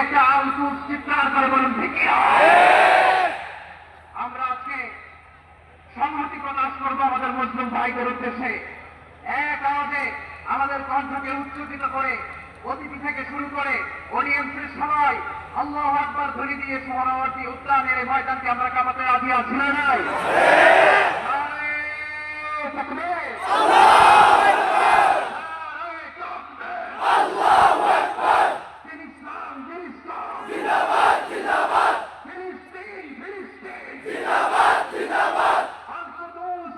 একটা আউটপুট চিৎকার করে বলুন ঠিক কিনা? আমরা আজকে সংহতি প্রকাশ করবো আমাদের মুসলিম ভাইদের উদ্দেশ্যে। এক আওয়াজে আমাদের কণ্ঠকে উচ্চকিত করে অতিথি থেকে শুরু করে অডিয়েন্সের সবাই আল্লাহু আকবার ধ্বনি দিয়ে সোহরাওয়ার্দী উদ্যানের এই ময়দানকে আমরা কাঁপাতে রাজি আছি না নাই? নারে তাকবীর, নারে তাকবীর, আল্লাহু আকবার, দিন ইসলাম, দিন ইসলাম, জিন্দাবাদ জিন্দাবাদ, ফিলিস্তিন ফিলিস্তিন, জিন্দাবাদ জিন্দাবাদ, আল কুদুস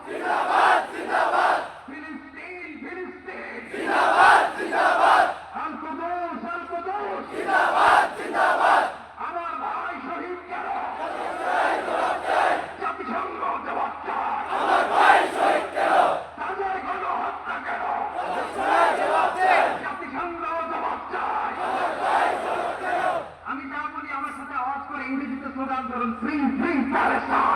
জিন্দাবাদ জিন্দাবাদ, ফিলিস্তিন ফিলিস্তিন, জিন্দাবাদ জিন্দাবাদ, আল কুদুস জিন্দাবাদ জিন্দাবাদ, আমার ভাই শহীদ কেন? জাতিসংঘ জবাব চায়, আমার ভাই শহীদ কেন? তাদের গণহত্যা কেন? জাতিসংঘ জবাব চায়, আমার ভাই শহীদ কেন? আমি যা বলি আমার সাথে আওয়াজ করে ইংরেজিতে স্লোগান ধরুন, ফ্রি ফ্রি প্যালেস্টাইন।